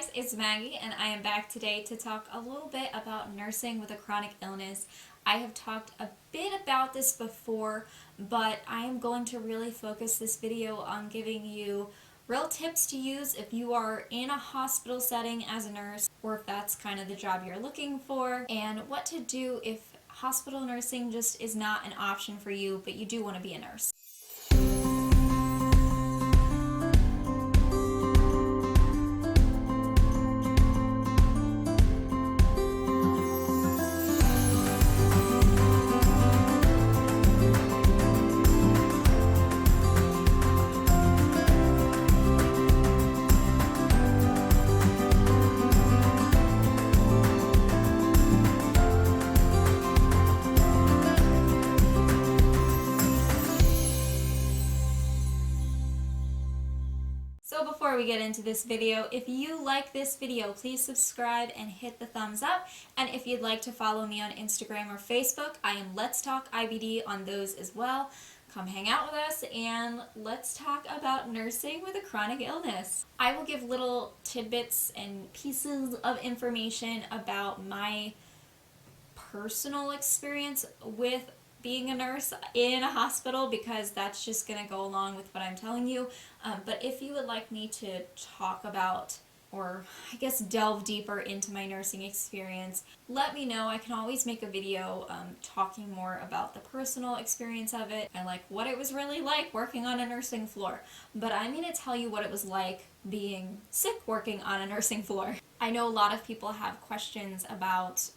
guys, it's Maggie and I am back today to talk a little bit about nursing with a chronic illness. I have talked a bit about this before, but I am going to really focus this video on giving you real tips to use if you are in a hospital setting as a nurse, or if that's kind of the job you're looking for, and what to do if hospital nursing just is not an option for you, but you do want to be a nurse. So before we get into this video, if you like this video, please subscribe and hit the thumbs up. And if you'd like to follow me on Instagram or Facebook, I am LetsTalkIBD on those as well. Come hang out with us and let's talk about nursing with a chronic illness. I will give little tidbits and pieces of information about my personal experience with being a nurse in a hospital, because that's just going to go along with what I'm telling you. But if you would like me to talk about, or I guess delve deeper into my nursing experience, let me know. I can always make a video talking more about the personal experience of it and like what it was really like working on a nursing floor. But I'm going to tell you what it was like being sick working on a nursing floor. I know a lot of people have questions about,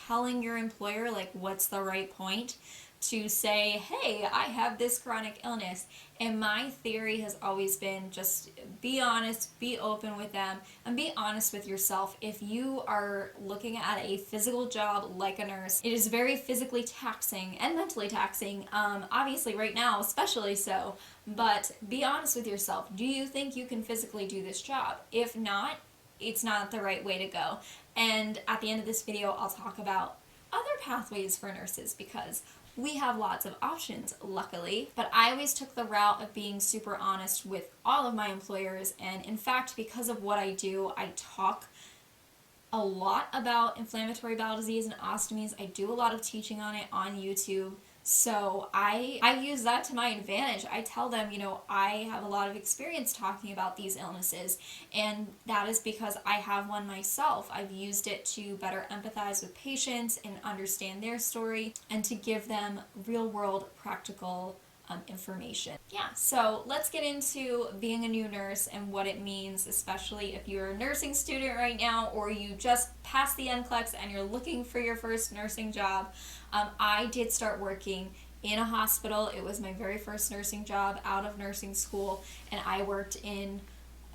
telling your employer like what's the right point to say, hey, I have this chronic illness. And my theory has always been just be honest, be open with them, and be honest with yourself. If you are looking at a physical job like a nurse, it is very physically taxing and mentally taxing, obviously right now especially so, but be honest with yourself. Do you think you can physically do this job? If not, it's not the right way to go. And at the end of this video, I'll talk about other pathways for nurses, because we have lots of options, luckily. But I always took the route of being super honest with all of my employers. And in fact, because of what I do, I talk a lot about inflammatory bowel disease and ostomies. I do a lot of teaching on it on YouTube. So I use that to my advantage. I tell them, I have a lot of experience talking about these illnesses, and that is because I have one myself. I've used it to better empathize with patients and understand their story, and to give them real-world practical information. Yeah, so let's get into being a new nurse and what it means, especially if you're a nursing student right now, or you just passed the NCLEX and you're looking for your first nursing job. I did start working in a hospital. It was my very first nursing job out of nursing school, and I worked in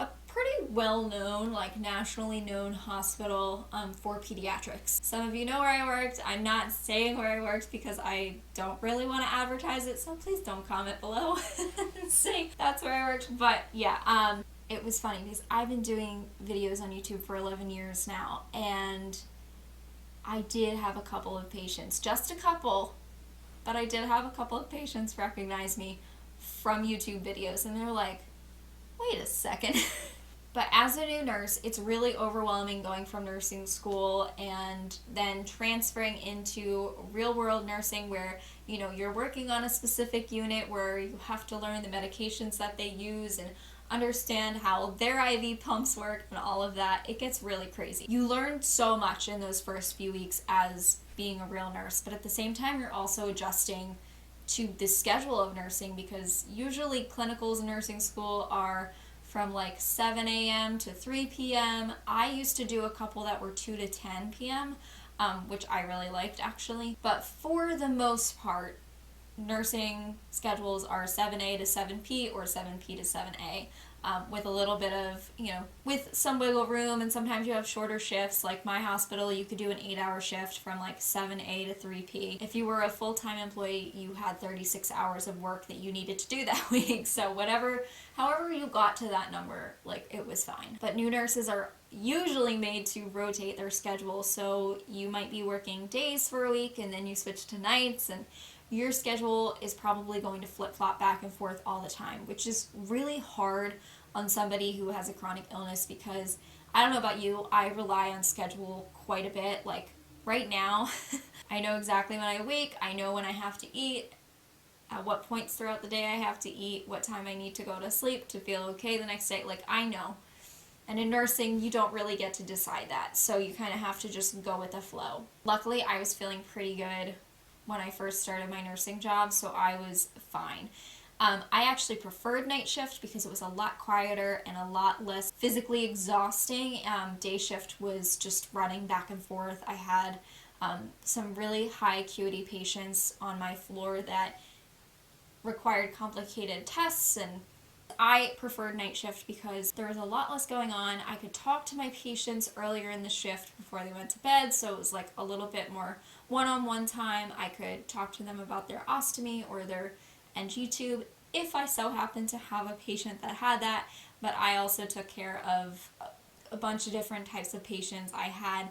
a pretty well-known, like nationally known hospital for pediatrics. Some of you know where I worked. I'm not saying where I worked because I don't really want to advertise it, so please don't comment below and say that's where I worked. But yeah, it was funny because I've been doing videos on YouTube for 11 years now, and I did have a couple of patients, just a couple, but I did have a couple of patients recognize me from YouTube videos, and they're like, wait a second. But as a new nurse, it's really overwhelming going from nursing school and then transferring into real-world nursing, where you're working on a specific unit where you have to learn the medications that they use and understand how their IV pumps work and all of that. It gets really crazy. You learn so much in those first few weeks as being a real nurse, but at the same time, you're also adjusting to the schedule of nursing, because usually clinicals in nursing school are from like 7 a.m. to 3 p.m. I used to do a couple that were 2 to 10 p.m., which I really liked actually. But for the most part, nursing schedules are 7A to 7P or 7P to 7A, with a little bit of, with some wiggle room, and sometimes you have shorter shifts. Like my hospital, you could do an 8-hour shift from like 7A to 3P. If you were a full-time employee, you had 36 hours of work that you needed to do that week. So however you got to that number, like it was fine. But new nurses are usually made to rotate their schedule, so you might be working days for a week and then you switch to nights, and your schedule is probably going to flip-flop back and forth all the time, which is really hard on somebody who has a chronic illness, because I don't know about you, I rely on schedule quite a bit. Like right now, I know exactly when I wake, I know when I have to eat, at what points throughout the day I have to eat, what time I need to go to sleep to feel okay the next day. Like I know. And in nursing, you don't really get to decide that. So you kind of have to just go with the flow. Luckily, I was feeling pretty good when I first started my nursing job, so I was fine. I actually preferred night shift because it was a lot quieter and a lot less physically exhausting. Day shift was just running back and forth. I had some really high acuity patients on my floor that required complicated tests, and I preferred night shift because there was a lot less going on. I could talk to my patients earlier in the shift before they went to bed, so it was like a little bit more one-on-one time. I could talk to them about their ostomy or their NG tube if I so happened to have a patient that had that, but I also took care of a bunch of different types of patients. I had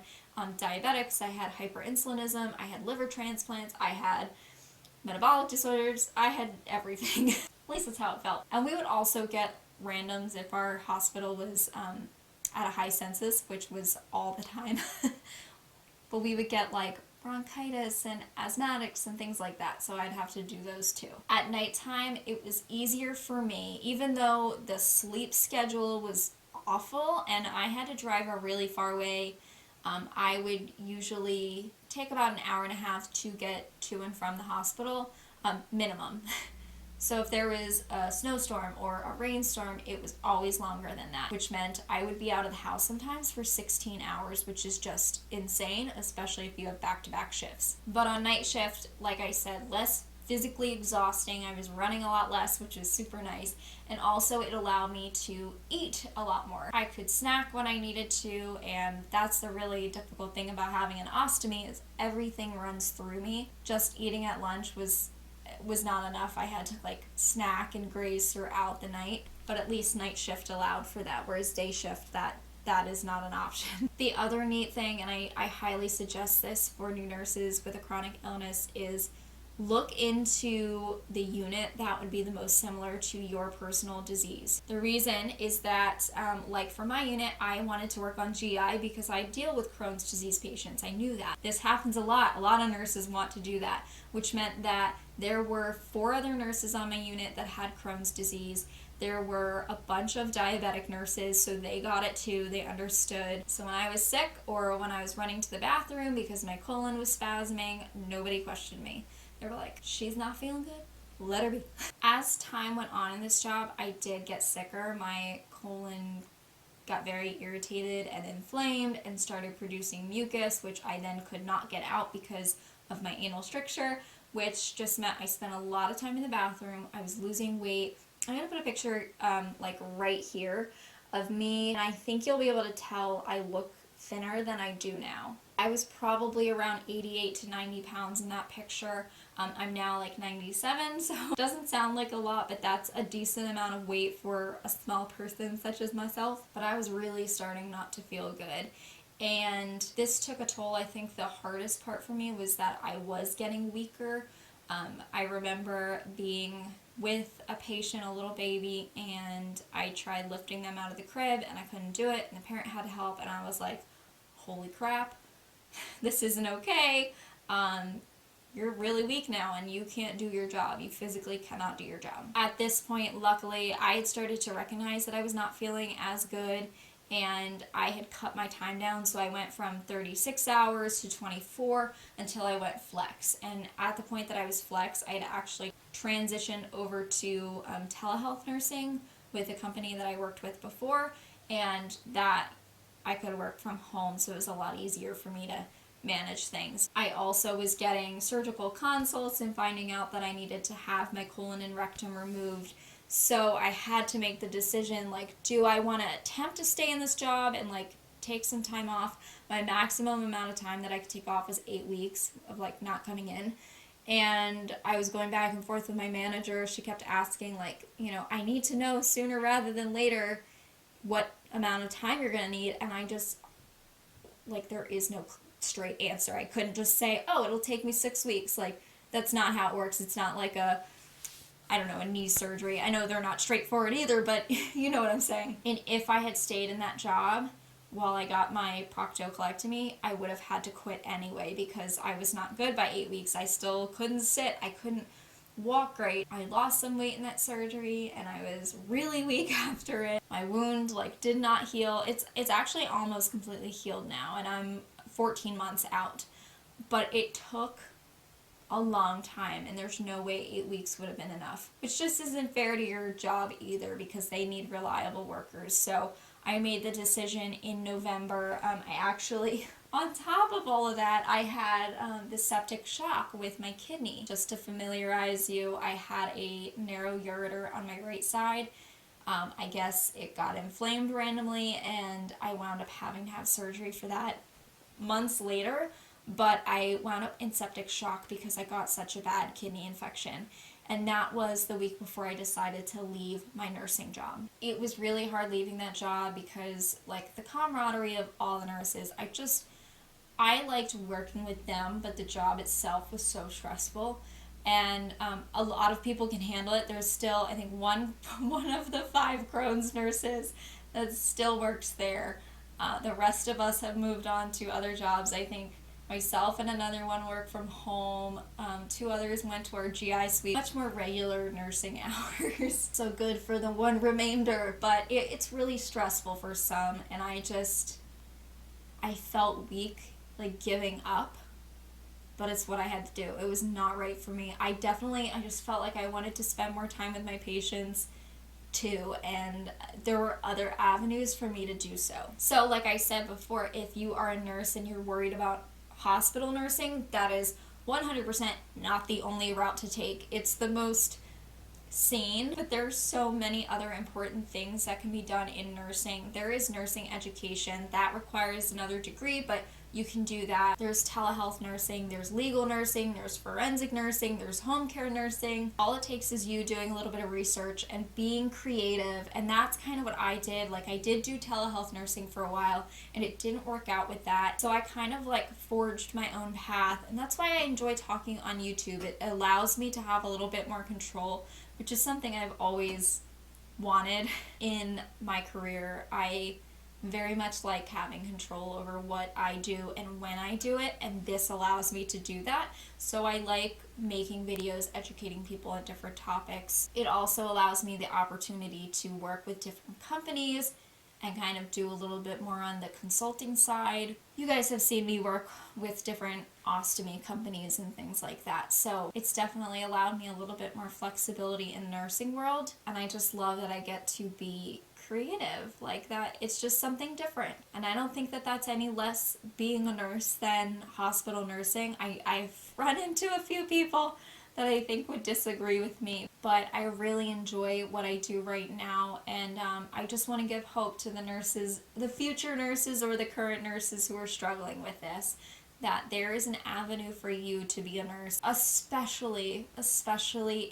diabetics, I had hyperinsulinism, I had liver transplants, I had metabolic disorders, I had everything. At least that's how it felt. And we would also get randoms if our hospital was at a high census, which was all the time. But we would get like bronchitis and asthmatics and things like that, so I'd have to do those too. At nighttime, it was easier for me, even though the sleep schedule was awful and I had to drive a really far way. I would usually take about an hour and a half to get to and from the hospital, minimum. So if there was a snowstorm or a rainstorm, it was always longer than that, which meant I would be out of the house sometimes for 16 hours, which is just insane, especially if you have back-to-back shifts. But on night shift, like I said, less physically exhausting. I was running a lot less, which was super nice. And also it allowed me to eat a lot more. I could snack when I needed to, and that's the really difficult thing about having an ostomy is everything runs through me. Just eating at lunch was not enough. I had to like snack and graze throughout the night, but at least night shift allowed for that, whereas day shift, that is not an option. The other neat thing, and I highly suggest this for new nurses with a chronic illness, is look into the unit that would be the most similar to your personal disease. The reason is that, like for my unit, I wanted to work on GI because I deal with Crohn's disease patients. I knew that. This happens a lot. A lot of nurses want to do that, which meant that there were 4 other nurses on my unit that had Crohn's disease. There were a bunch of diabetic nurses, so they got it too. They understood. So when I was sick or when I was running to the bathroom because my colon was spasming, nobody questioned me. They were like, she's not feeling good, let her be. As time went on in this job, I did get sicker. My colon got very irritated and inflamed and started producing mucus, which I then could not get out because of my anal stricture, which just meant I spent a lot of time in the bathroom. I was losing weight. I'm going to put a picture like right here of me, and I think you'll be able to tell I look thinner than I do now. I was probably around 88 to 90 pounds in that picture. I'm now like 97, so it doesn't sound like a lot, but that's a decent amount of weight for a small person such as myself. But I was really starting not to feel good. And this took a toll. I think the hardest part for me was that I was getting weaker. I remember being with a patient, a little baby, and I tried lifting them out of the crib and I couldn't do it, and the parent had to help, and I was like, holy crap, this isn't okay. You're really weak now and you can't do your job. You physically cannot do your job. At this point, luckily, I had started to recognize that I was not feeling as good, and I had cut my time down, so I went from 36 hours to 24 until I went flex. And at the point that I was flex, I had actually transitioned over to telehealth nursing with a company that I worked with before, and that I could work from home, so it was a lot easier for me to manage things. I also was getting surgical consults and finding out that I needed to have my colon and rectum removed. So I had to make the decision, like, do I want to attempt to stay in this job and like take some time off? My maximum amount of time that I could take off was 8 weeks of like not coming in. And I was going back and forth with my manager. She kept asking, like, you know, I need to know sooner rather than later what amount of time you're going to need. And I just, like, there is no straight answer. I couldn't just say, oh, it'll take me 6 weeks. Like, that's not how it works. It's not like a knee surgery. I know they're not straightforward either, but you know what I'm saying. And if I had stayed in that job, while I got my proctocolectomy, I would have had to quit anyway because I was not good by 8 weeks. I still couldn't sit. I couldn't walk right. I lost some weight in that surgery and I was really weak after it. My wound did not heal. It's actually almost completely healed now and I'm 14 months out. But it took a long time and there's no way 8 weeks would have been enough. Which just isn't fair to your job either because they need reliable workers. So I made the decision in November. I actually, on top of all of that, I had the septic shock with my kidney. Just to familiarize you, I had a narrow ureter on my right side. I guess it got inflamed randomly and I wound up having to have surgery for that months later. But I wound up in septic shock because I got such a bad kidney infection. And that was the week before I decided to leave my nursing job. It was really hard leaving that job because, the camaraderie of all the nurses, I liked working with them, but the job itself was so stressful. And a lot of people can handle it. There's still, I think, one of the 5 Crohn's nurses that still works there. The rest of us have moved on to other jobs. I think myself and another one work from home. 2 others went to our GI suite. Much more regular nursing hours. So good for the one remainder. But it's really stressful for some. And I felt weak, giving up. But it's what I had to do. It was not right for me. I just felt like I wanted to spend more time with my patients too. And there were other avenues for me to do so. So like I said before, if you are a nurse and you're worried about hospital nursing, that is 100% not the only route to take. It's the most sane, but there's so many other important things that can be done in nursing. There is nursing education that requires another degree, but you can do that. There's telehealth nursing, there's legal nursing, there's forensic nursing, there's home care nursing. All it takes is you doing a little bit of research and being creative, and that's kind of what I did. I did do telehealth nursing for a while, and it didn't work out with that. So I kind of forged my own path, and that's why I enjoy talking on YouTube. It allows me to have a little bit more control, which is something I've always wanted in my career. I very much like having control over what I do and when I do it, and this allows me to do that. So I like making videos educating people on different topics. It also allows me the opportunity to work with different companies and kind of do a little bit more on the consulting side. You guys have seen me work with different ostomy companies and things like that. So it's definitely allowed me a little bit more flexibility in the nursing world. And I just love that I get to be creative like that. It's just something different. And I don't think that that's any less being a nurse than hospital nursing. I've run into a few people that I think would disagree with me, but I really enjoy what I do right now, and I just want to give hope to the nurses, the future nurses or the current nurses who are struggling with this, that there is an avenue for you to be a nurse, especially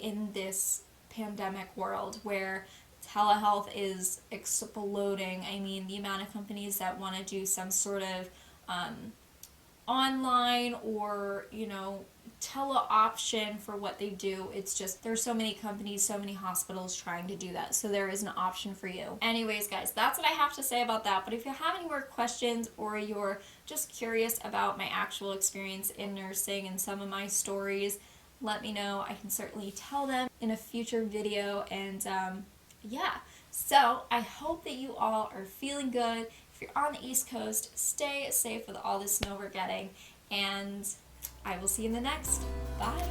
in this pandemic world where telehealth is exploding. I mean, the amount of companies that want to do some sort of online or, tele-option for what they do. It's just, there's so many companies, so many hospitals trying to do that. So there is an option for you. Anyways, guys, that's what I have to say about that. But if you have any more questions or you're just curious about my actual experience in nursing and some of my stories, let me know. I can certainly tell them in a future video. And yeah, so I hope that you all are feeling good. If you're on the East Coast, stay safe with all the snow we're getting. And I will see you in the next. Bye.